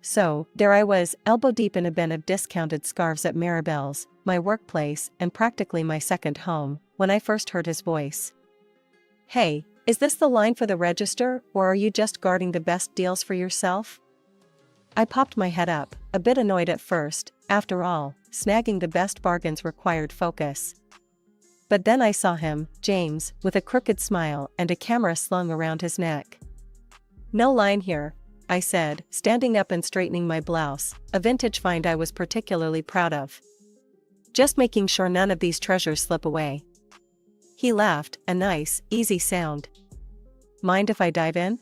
So, there I was, elbow deep in a bin of discounted scarves at Maribel's, my workplace and practically my second home, when I first heard his voice. "Hey, is this the line for the register, or are you just guarding the best deals for yourself?" I popped my head up, a bit annoyed at first. After all, snagging the best bargains required focus. But then I saw him, James, with a crooked smile and a camera slung around his neck. "No line here," I said, standing up and straightening my blouse, a vintage find I was particularly proud of. "Just making sure none of these treasures slip away." He laughed, a nice, easy sound. "Mind if I dive in?"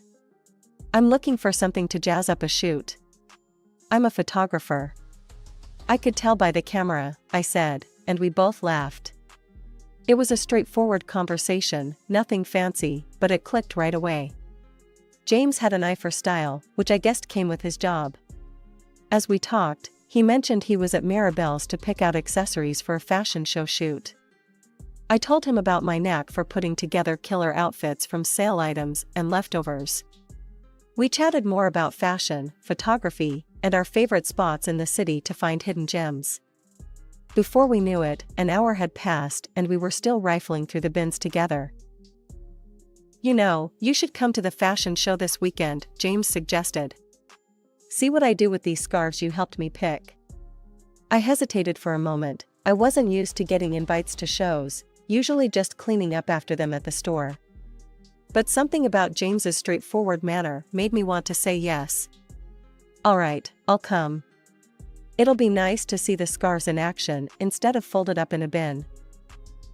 "I'm looking for something to jazz up a shoot. I'm a photographer." "I could tell by the camera," I said, and we both laughed. It was a straightforward conversation, nothing fancy, but it clicked right away. James had an eye for style, which I guessed came with his job. As we talked, he mentioned he was at Maribel's to pick out accessories for a fashion show shoot. I told him about my knack for putting together killer outfits from sale items and leftovers. We chatted more about fashion, photography, and our favorite spots in the city to find hidden gems. Before we knew it, an hour had passed and we were still rifling through the bins together. "You know, you should come to the fashion show this weekend," James suggested. "See what I do with these scarves you helped me pick." I hesitated for a moment. I wasn't used to getting invites to shows, usually just cleaning up after them at the store. But something about James's straightforward manner made me want to say yes. "All right, I'll come. It'll be nice to see the scarves in action instead of folded up in a bin."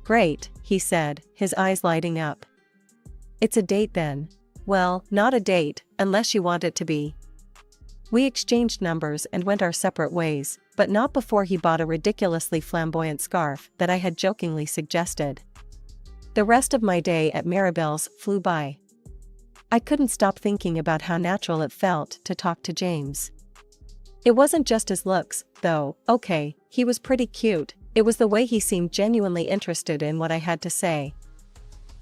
"Great," he said, his eyes lighting up. "It's a date then." "Well, not a date, unless you want it to be." We exchanged numbers and went our separate ways, but not before he bought a ridiculously flamboyant scarf that I had jokingly suggested. The rest of my day at Maribel's flew by. I couldn't stop thinking about how natural it felt to talk to James. It wasn't just his looks, though. Okay, he was pretty cute. It was the way he seemed genuinely interested in what I had to say.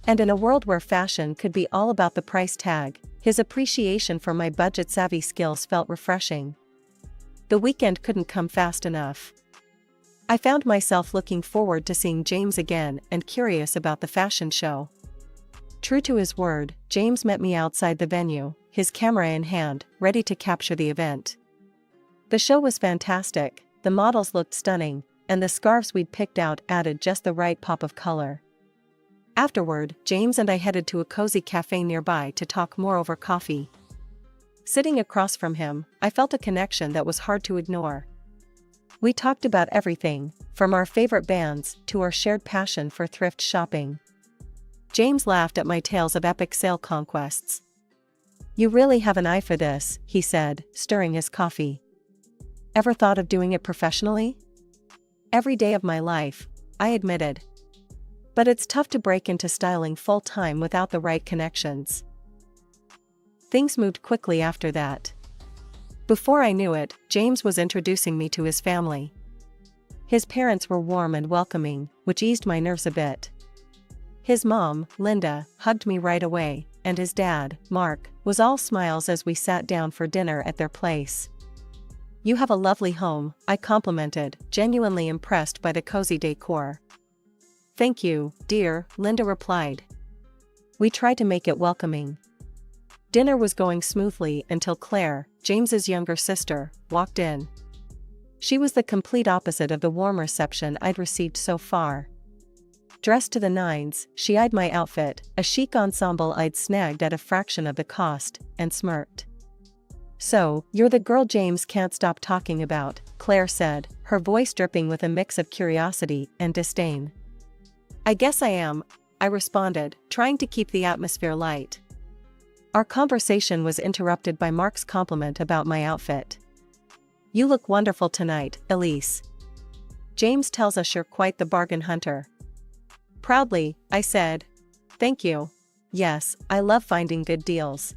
And in a world where fashion could be all about the price tag, his appreciation for my budget-savvy skills felt refreshing. The weekend couldn't come fast enough. I found myself looking forward to seeing James again and curious about the fashion show. True to his word, James met me outside the venue, his camera in hand, ready to capture the event. The show was fantastic, the models looked stunning, and the scarves we'd picked out added just the right pop of color. Afterward, James and I headed to a cozy cafe nearby to talk more over coffee. Sitting across from him, I felt a connection that was hard to ignore. We talked about everything, from our favorite bands to our shared passion for thrift shopping. James laughed at my tales of epic sale conquests. "You really have an eye for this," he said, stirring his coffee. "Ever thought of doing it professionally?" "Every day of my life," I admitted. "But it's tough to break into styling full-time without the right connections." Things moved quickly after that. Before I knew it, James was introducing me to his family. His parents were warm and welcoming, which eased my nerves a bit. His mom, Linda, hugged me right away, and his dad, Mark, was all smiles as we sat down for dinner at their place. "You have a lovely home," I complimented, genuinely impressed by the cozy decor. "Thank you, dear," Linda replied. We tried to make it welcoming. Dinner was going smoothly until Claire, James's younger sister, walked in. She was the complete opposite of the warm reception I'd received so far. Dressed to the nines, she eyed my outfit, a chic ensemble I'd snagged at a fraction of the cost, and smirked. "So, you're the girl James can't stop talking about," Claire said, her voice dripping with a mix of curiosity and disdain. "I guess I am," I responded, trying to keep the atmosphere light. Our conversation was interrupted by Mark's compliment about my outfit. "You look wonderful tonight, Elise. James tells us you're quite the bargain hunter." Proudly, I said. "Thank you. Yes, I love finding good deals.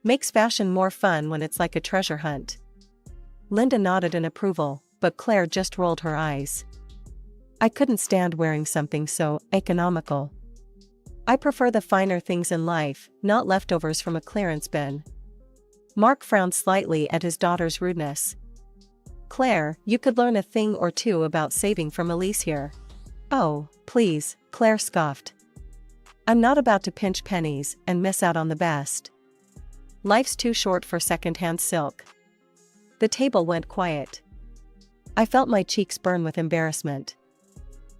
Makes fashion more fun when it's like a treasure hunt." Linda nodded in approval, but Claire just rolled her eyes. I couldn't stand wearing something so economical. I prefer the finer things in life, not leftovers from a clearance bin. Mark frowned slightly at his daughter's rudeness. Claire, you could learn a thing or two about saving from Elise here. Oh, please, Claire scoffed. I'm not about to pinch pennies and miss out on the best. Life's too short for second-hand silk. The table went quiet. I felt my cheeks burn with embarrassment.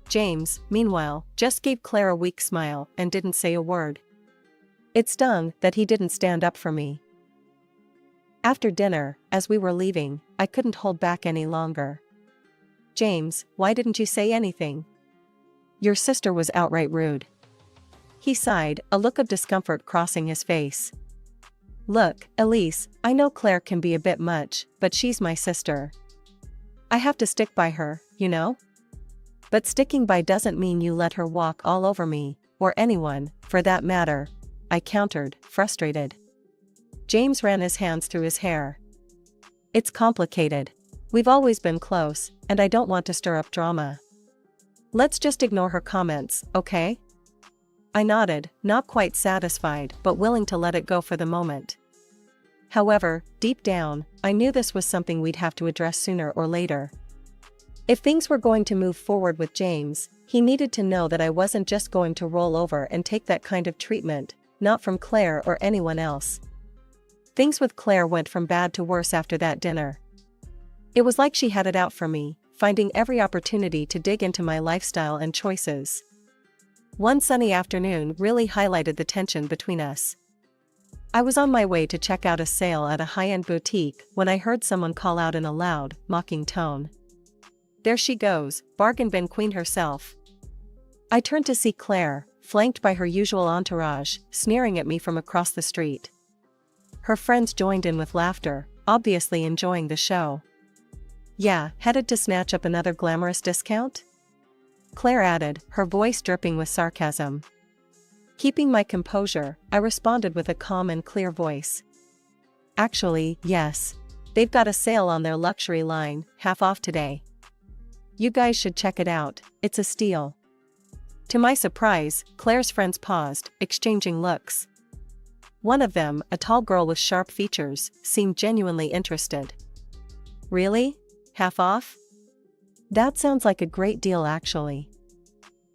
James, meanwhile, just gave Claire a weak smile and didn't say a word. It stung that he didn't stand up for me. After dinner, as we were leaving, I couldn't hold back any longer. James, why didn't you say anything? Your sister was outright rude. He sighed, a look of discomfort crossing his face. Look, Elise, I know Claire can be a bit much, but she's my sister. I have to stick by her, you know? But sticking by doesn't mean you let her walk all over me, or anyone, for that matter, I countered, frustrated. James ran his hands through his hair. It's complicated. We've always been close, and I don't want to stir up drama. Let's just ignore her comments, okay? I nodded, not quite satisfied but willing to let it go for the moment. However, deep down, I knew this was something we'd have to address sooner or later. If things were going to move forward with James, he needed to know that I wasn't just going to roll over and take that kind of treatment, not from Claire or anyone else. Things with Claire went from bad to worse after that dinner. It was like she had it out for me, finding every opportunity to dig into my lifestyle and choices. One sunny afternoon really highlighted the tension between us. I was on my way to check out a sale at a high-end boutique when I heard someone call out in a loud, mocking tone. There she goes, bargain bin queen herself. I turned to see Claire, flanked by her usual entourage, sneering at me from across the street. Her friends joined in with laughter, obviously enjoying the show. Yeah, headed to snatch up another glamorous discount? Claire added, her voice dripping with sarcasm. Keeping my composure, I responded with a calm and clear voice. Actually, yes. They've got a sale on their luxury line, half off today. You guys should check it out, it's a steal. To my surprise, Claire's friends paused, exchanging looks. One of them, a tall girl with sharp features, seemed genuinely interested. Really? Half off? That sounds like a great deal actually.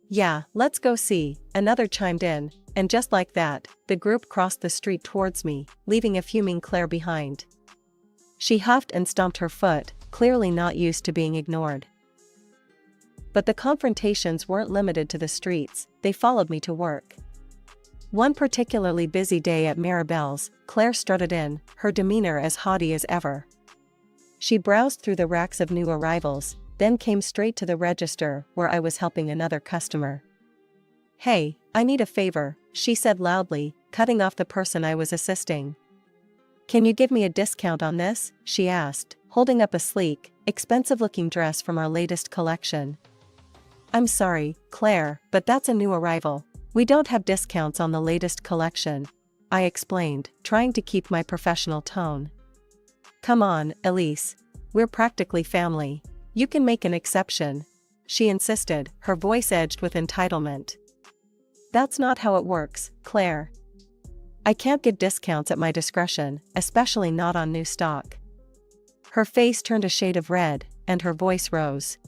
Yeah, let's go see, another chimed in, and just like that, the group crossed the street towards me, leaving a fuming Claire behind. She huffed and stomped her foot, clearly not used to being ignored. But the confrontations weren't limited to the streets, they followed me to work. One particularly busy day at Maribel's, Claire strutted in, her demeanor as haughty as ever. She browsed through the racks of new arrivals, then came straight to the register where I was helping another customer. Hey, I need a favor, she said loudly, cutting off the person I was assisting. Can you give me a discount on this? She asked, holding up a sleek, expensive-looking dress from our latest collection. I'm sorry, Claire, but that's a new arrival. We don't have discounts on the latest collection, I explained, trying to keep my professional tone. Come on, Elise. We're practically family. You can make an exception, she insisted, her voice edged with entitlement. That's not how it works, Claire. I can't give discounts at my discretion, especially not on new stock. Her face turned a shade of red, and her voice rose.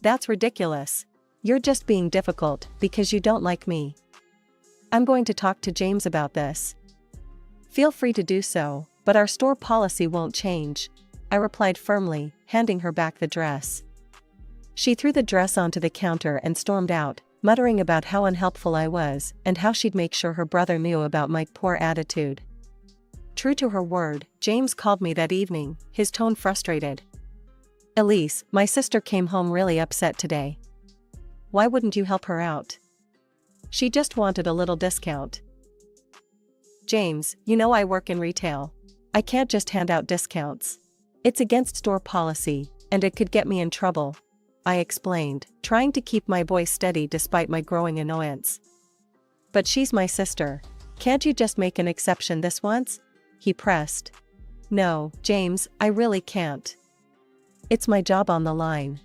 That's ridiculous. You're just being difficult because you don't like me. I'm going to talk to James about this. Feel free to do so, but our store policy won't change, I replied firmly, handing her back the dress. She threw the dress onto the counter and stormed out, muttering about how unhelpful I was and how she'd make sure her brother knew about my poor attitude. True to her word, James called me that evening, his tone frustrated. Elise, my sister came home really upset today. Why wouldn't you help her out? She just wanted a little discount. James, you know I work in retail. I can't just hand out discounts. It's against store policy, and it could get me in trouble, I explained, trying to keep my voice steady despite my growing annoyance. But she's my sister. Can't you just make an exception this once? He pressed. No, James, I really can't. It's my job on the line.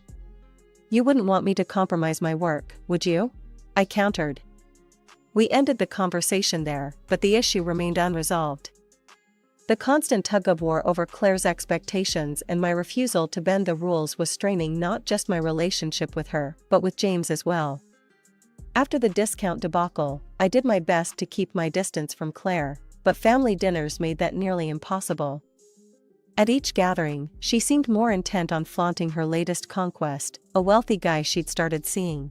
You wouldn't want me to compromise my work, would you? I countered. We ended the conversation there, but the issue remained unresolved. The constant tug-of-war over Claire's expectations and my refusal to bend the rules was straining not just my relationship with her, but with James as well. After the discount debacle, I did my best to keep my distance from Claire, but family dinners made that nearly impossible. At each gathering, she seemed more intent on flaunting her latest conquest, a wealthy guy she'd started seeing.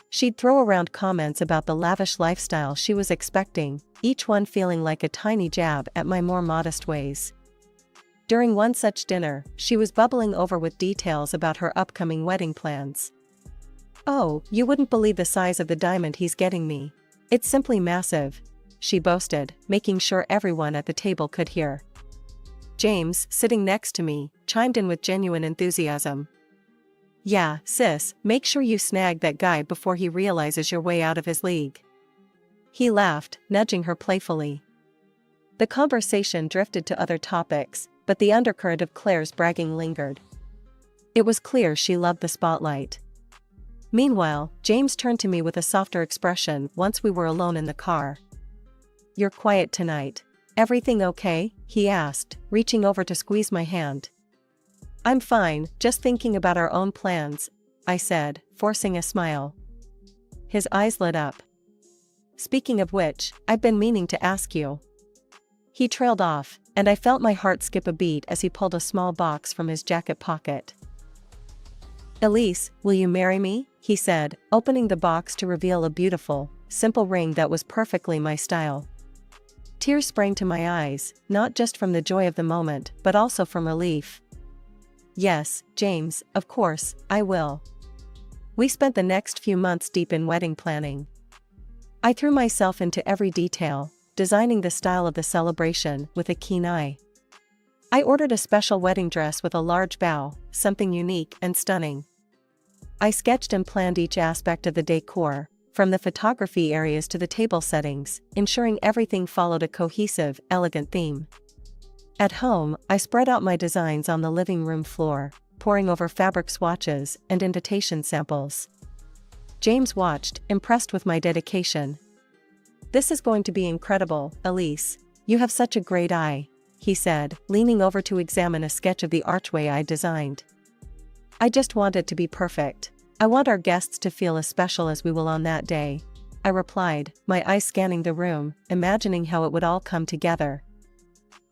She'd throw around comments about the lavish lifestyle she was expecting, each one feeling like a tiny jab at my more modest ways. During one such dinner, she was bubbling over with details about her upcoming wedding plans. "Oh, you wouldn't believe the size of the diamond he's getting me. It's simply massive," she boasted, making sure everyone at the table could hear. James, sitting next to me, chimed in with genuine enthusiasm. "Yeah, sis, make sure you snag that guy before he realizes you're way out of his league." He laughed, nudging her playfully. The conversation drifted to other topics, but the undercurrent of Claire's bragging lingered. It was clear she loved the spotlight. Meanwhile, James turned to me with a softer expression once we were alone in the car. "You're quiet tonight. Everything okay?" he asked, reaching over to squeeze my hand. "I'm fine, just thinking about our own plans," I said, forcing a smile. His eyes lit up. "Speaking of which, I've been meaning to ask you." He trailed off, and I felt my heart skip a beat as he pulled a small box from his jacket pocket. "Elise, will you marry me?" he said, opening the box to reveal a beautiful, simple ring that was perfectly my style. Tears sprang to my eyes, not just from the joy of the moment, but also from relief. "Yes, James, of course, I will." We spent the next few months deep in wedding planning. I threw myself into every detail, designing the style of the celebration with a keen eye. I ordered a special wedding dress with a large bow, something unique and stunning. I sketched and planned each aspect of the decor, from the photography areas to the table settings, ensuring everything followed a cohesive, elegant theme. At home, I spread out my designs on the living room floor, poring over fabric swatches and invitation samples. James watched, impressed with my dedication. "This is going to be incredible, Elise. You have such a great eye," he said, leaning over to examine a sketch of the archway I designed. "I just want it to be perfect. I want our guests to feel as special as we will on that day," I replied, my eyes scanning the room, imagining how it would all come together.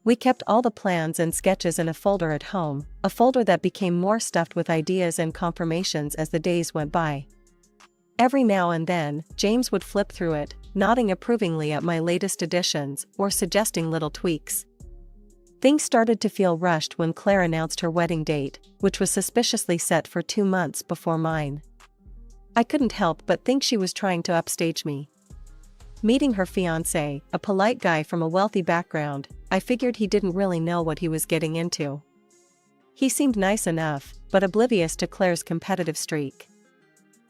We kept all the plans and sketches in a folder at home, a folder that became more stuffed with ideas and confirmations as the days went by. Every now and then, James would flip through it, nodding approvingly at my latest additions or suggesting little tweaks. Things started to feel rushed when Claire announced her wedding date, which was suspiciously set for 2 months before mine. I couldn't help but think she was trying to upstage me. Meeting her fiance, a polite guy from a wealthy background, I figured he didn't really know what he was getting into. He seemed nice enough, but oblivious to Claire's competitive streak.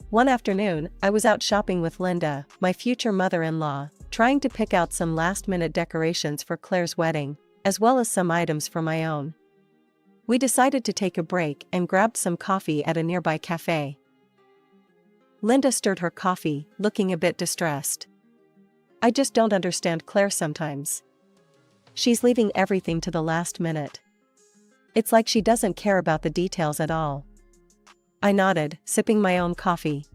One afternoon, I was out shopping with Linda, my future mother-in-law, trying to pick out some last-minute decorations for Claire's wedding, as well as some items for my own. We decided to take a break and grabbed some coffee at a nearby cafe. Linda stirred her coffee, looking a bit distressed. "I just don't understand Claire sometimes. She's leaving everything to the last minute. It's like she doesn't care about the details at all." I nodded, sipping my own coffee.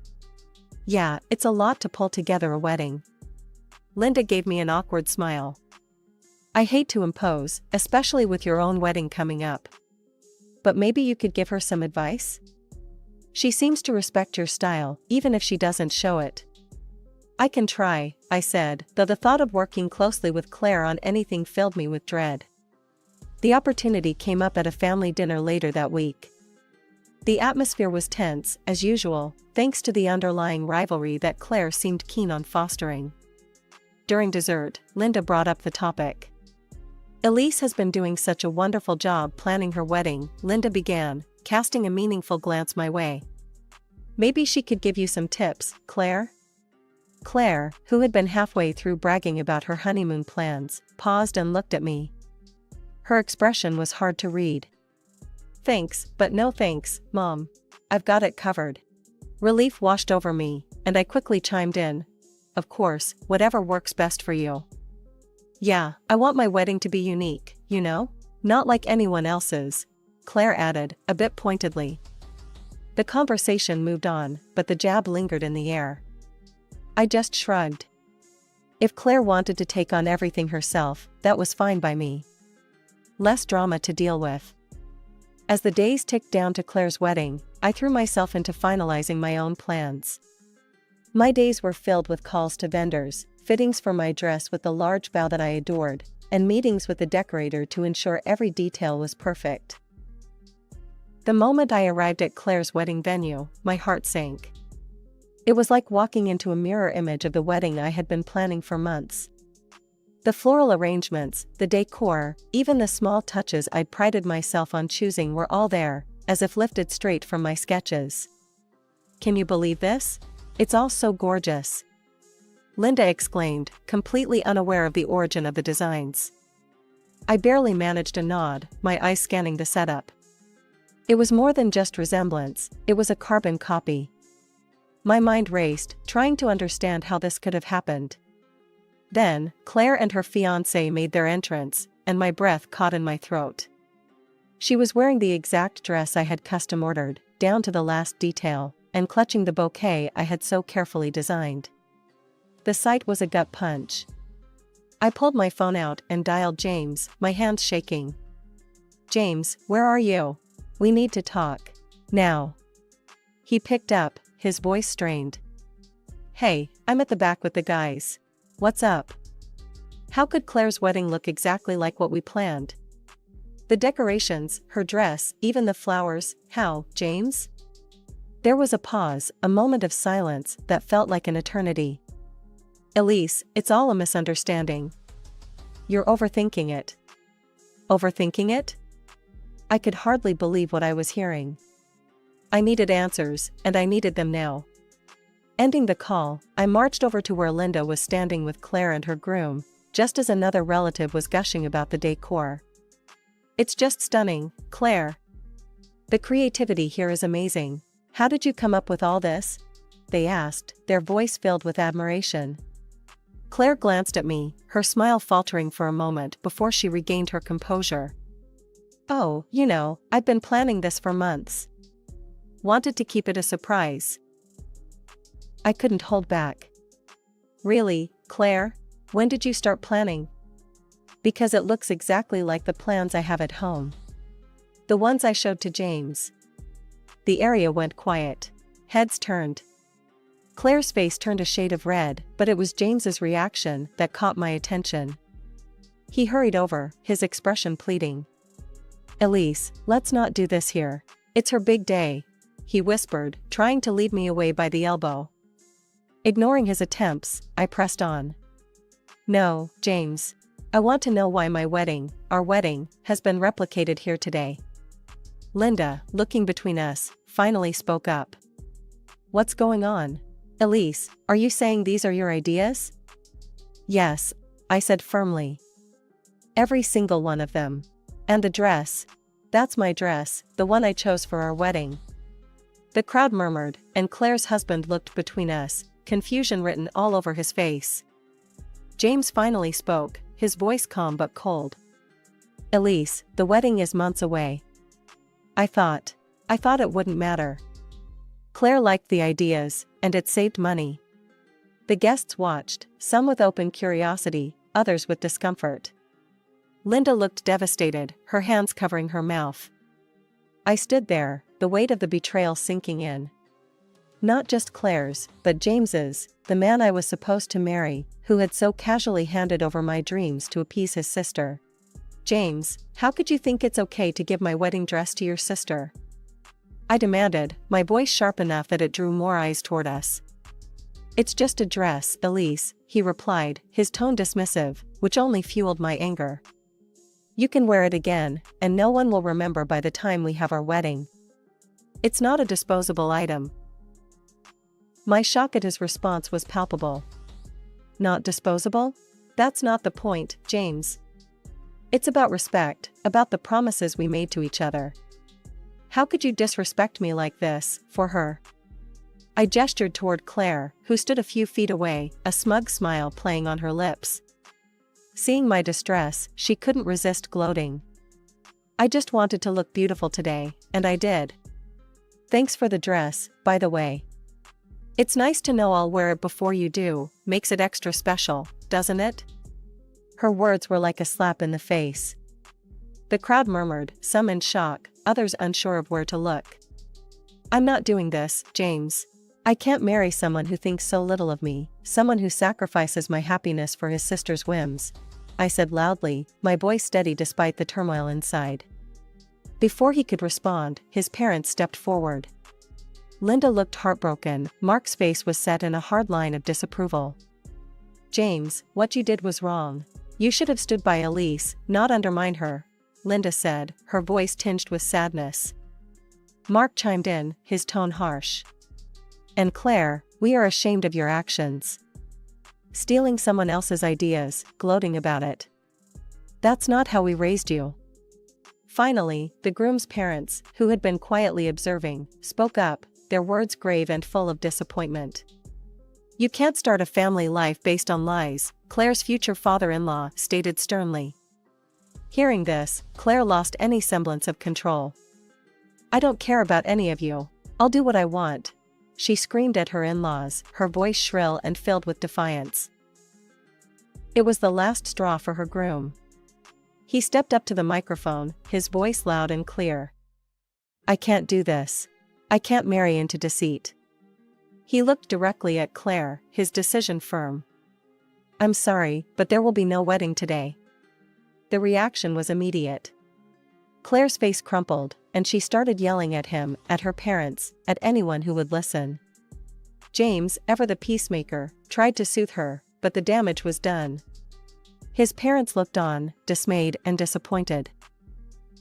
"Yeah, it's a lot to pull together a wedding." Linda gave me an awkward smile. "I hate to impose, especially with your own wedding coming up. But maybe you could give her some advice? She seems to respect your style, even if she doesn't show it." "I can try," I said, though the thought of working closely with Claire on anything filled me with dread. The opportunity came up at a family dinner later that week. The atmosphere was tense, as usual, thanks to the underlying rivalry that Claire seemed keen on fostering. During dessert, Linda brought up the topic. "Elise has been doing such a wonderful job planning her wedding," Linda began, casting a meaningful glance my way. "Maybe she could give you some tips, Claire?" Claire, who had been halfway through bragging about her honeymoon plans, paused and looked at me. Her expression was hard to read. "Thanks, but no thanks, Mom. I've got it covered." Relief washed over me, and I quickly chimed in. "Of course, whatever works best for you." Yeah, I want my wedding to be unique, you know? Not like anyone else's, Claire added, a bit pointedly. The conversation moved on, but the jab lingered in the air. I just shrugged. If Claire wanted to take on everything herself, that was fine by me. Less drama to deal with. As the days ticked down to Claire's wedding, I threw myself into finalizing my own plans. My days were filled with calls to vendors, fittings for my dress with the large bow that I adored, and meetings with the decorator to ensure every detail was perfect. The moment I arrived at Claire's wedding venue, my heart sank. It was like walking into a mirror image of the wedding I had been planning for months. The floral arrangements, the decor, even the small touches I'd prided myself on choosing were all there, as if lifted straight from my sketches. Can you believe this? It's all so gorgeous, Linda exclaimed, completely unaware of the origin of the designs. I barely managed a nod, my eyes scanning the setup. It was more than just resemblance, it was a carbon copy. My mind raced, trying to understand how this could have happened. Then, Claire and her fiance made their entrance, and my breath caught in my throat. She was wearing the exact dress I had custom ordered, down to the last detail, and clutching the bouquet I had so carefully designed. The sight was a gut punch. I pulled my phone out and dialed James, my hands shaking. James, where are you? We need to talk. Now. He picked up, his voice strained. Hey, I'm at the back with the guys. What's up? How could Claire's wedding look exactly like what we planned? The decorations, her dress, even the flowers, how, James? There was a pause, a moment of silence that felt like an eternity. Elise, it's all a misunderstanding. You're overthinking it. Overthinking it? I could hardly believe what I was hearing. I needed answers, and I needed them now. Ending the call, I marched over to where Linda was standing with Claire and her groom, just as another relative was gushing about the decor. It's just stunning, Claire. The creativity here is amazing. How did you come up with all this? They asked, their voice filled with admiration. Claire glanced at me, her smile faltering for a moment before she regained her composure. Oh, you know, I've been planning this for months. Wanted to keep it a surprise. I couldn't hold back. Really, Claire? When did you start planning? Because it looks exactly like the plans I have at home. The ones I showed to James. The area went quiet. Heads turned. Claire's face turned a shade of red, but it was James's reaction that caught my attention. He hurried over, his expression pleading. Elise, let's not do this here. It's her big day, he whispered, trying to lead me away by the elbow. Ignoring his attempts, I pressed on. No, James. I want to know why my wedding, our wedding, has been replicated here today. Linda, looking between us, finally spoke up. What's going on? Elise, are you saying these are your ideas? Yes, I said firmly. Every single one of them. And the dress. That's my dress, the one I chose for our wedding. The crowd murmured, and Claire's husband looked between us, confusion written all over his face. James finally spoke, his voice calm but cold. Elise, the wedding is months away. I thought it wouldn't matter. Claire liked the ideas, and it saved money. The guests watched, some with open curiosity, others with discomfort. Linda looked devastated, her hands covering her mouth. I stood there, the weight of the betrayal sinking in. Not just Claire's, but James's, the man I was supposed to marry, who had so casually handed over my dreams to appease his sister. James, how could you think it's okay to give my wedding dress to your sister? I demanded, my voice sharp enough that it drew more eyes toward us. It's just a dress, Elise, he replied, his tone dismissive, which only fueled my anger. You can wear it again, and no one will remember by the time we have our wedding. It's not a disposable item. My shock at his response was palpable. Not disposable? That's not the point, James. It's about respect, about the promises we made to each other. How could you disrespect me like this, for her? I gestured toward Claire, who stood a few feet away, a smug smile playing on her lips. Seeing my distress, she couldn't resist gloating. I just wanted to look beautiful today, and I did. Thanks for the dress, by the way. It's nice to know I'll wear it before you do, makes it extra special, doesn't it? Her words were like a slap in the face. The crowd murmured, some in shock, others unsure of where to look. I'm not doing this, James. I can't marry someone who thinks so little of me, someone who sacrifices my happiness for his sister's whims, I said loudly, my voice steady despite the turmoil inside. Before he could respond, his parents stepped forward. Linda looked heartbroken. Mark's face was set in a hard line of disapproval. James, what you did was wrong. You should have stood by Elise, not undermine her, Linda said, her voice tinged with sadness. Mark chimed in, his tone harsh. And Claire, we are ashamed of your actions. Stealing someone else's ideas, gloating about it. That's not how we raised you. Finally, the groom's parents, who had been quietly observing, spoke up, their words grave and full of disappointment. You can't start a family life based on lies, Claire's future father-in-law stated sternly. Hearing this, Claire lost any semblance of control. I don't care about any of you. I'll do what I want, she screamed at her in-laws, her voice shrill and filled with defiance. It was the last straw for her groom. He stepped up to the microphone, his voice loud and clear. I can't do this. I can't marry into deceit. He looked directly at Claire, his decision firm. I'm sorry, but there will be no wedding today. The reaction was immediate. Claire's face crumpled, and she started yelling at him, at her parents, at anyone who would listen. James, ever the peacemaker, tried to soothe her, but the damage was done. His parents looked on, dismayed and disappointed.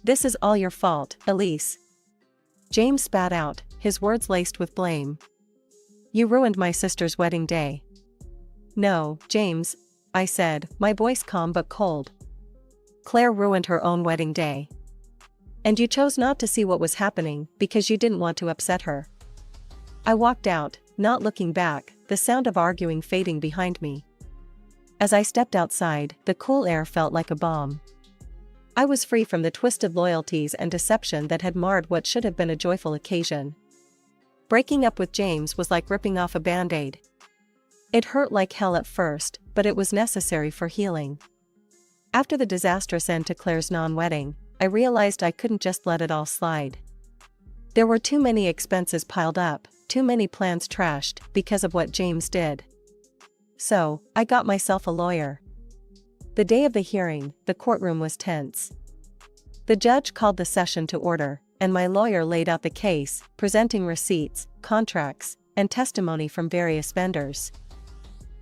This is all your fault, Elise. James spat out, his words laced with blame. You ruined my sister's wedding day. No, James, I said, my voice calm but cold. Claire ruined her own wedding day. And you chose not to see what was happening because you didn't want to upset her. I walked out, not looking back, the sound of arguing fading behind me. As I stepped outside, the cool air felt like a balm. I was free from the twisted loyalties and deception that had marred what should have been a joyful occasion. Breaking up with James was like ripping off a band-aid. It hurt like hell at first, but it was necessary for healing. After the disastrous end to Claire's non-wedding, I realized I couldn't just let it all slide. There were too many expenses piled up, too many plans trashed, because of what James did. So, I got myself a lawyer. The day of the hearing, the courtroom was tense. The judge called the session to order, and my lawyer laid out the case, presenting receipts, contracts, and testimony from various vendors.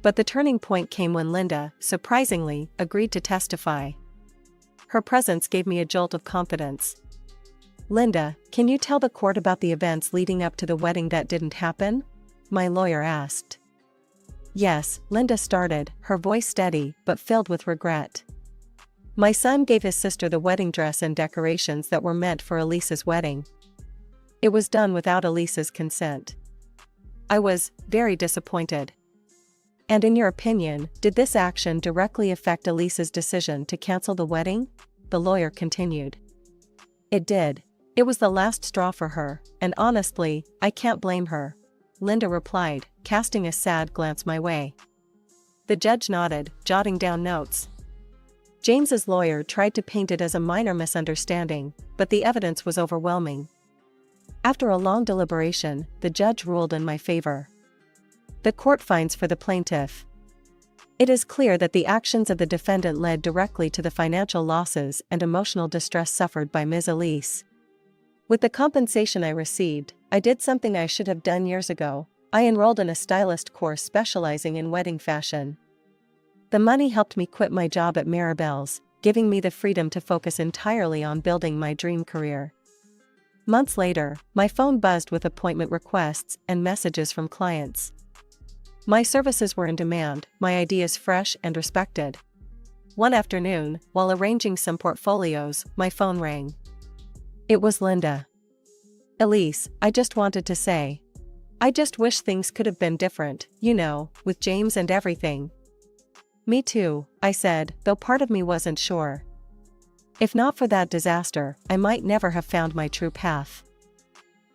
But the turning point came when Linda, surprisingly, agreed to testify. Her presence gave me a jolt of confidence. Linda, can you tell the court about the events leading up to the wedding that didn't happen? My lawyer asked. Yes, Linda started, her voice steady, but filled with regret. My son gave his sister the wedding dress and decorations that were meant for Elise's wedding. It was done without Elise's consent. I was very disappointed. And in your opinion, did this action directly affect Elise's decision to cancel the wedding? The lawyer continued. It did. It was the last straw for her, and honestly, I can't blame her, Linda replied, casting a sad glance my way. The judge nodded, jotting down notes. James's lawyer tried to paint it as a minor misunderstanding, but the evidence was overwhelming. After a long deliberation, the judge ruled in my favor. The court finds for the plaintiff. It is clear that the actions of the defendant led directly to the financial losses and emotional distress suffered by Ms. Elise. With the compensation I received, I did something I should have done years ago. I enrolled in a stylist course specializing in wedding fashion. The money helped me quit my job at Maribel's, giving me the freedom to focus entirely on building my dream career. Months later, my phone buzzed with appointment requests and messages from clients. My services were in demand, my ideas fresh and respected. One afternoon, while arranging some portfolios, my phone rang. It was Linda. Elise, I just wanted to say. I just wish things could have been different, you know, with James and everything. Me too, I said, though part of me wasn't sure. If not for that disaster, I might never have found my true path.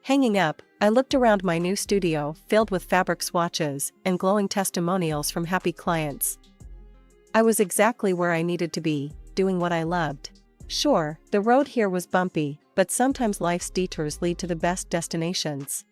Hanging up, I looked around my new studio filled with fabric swatches and glowing testimonials from happy clients. I was exactly where I needed to be, doing what I loved. Sure, the road here was bumpy, but sometimes life's detours lead to the best destinations.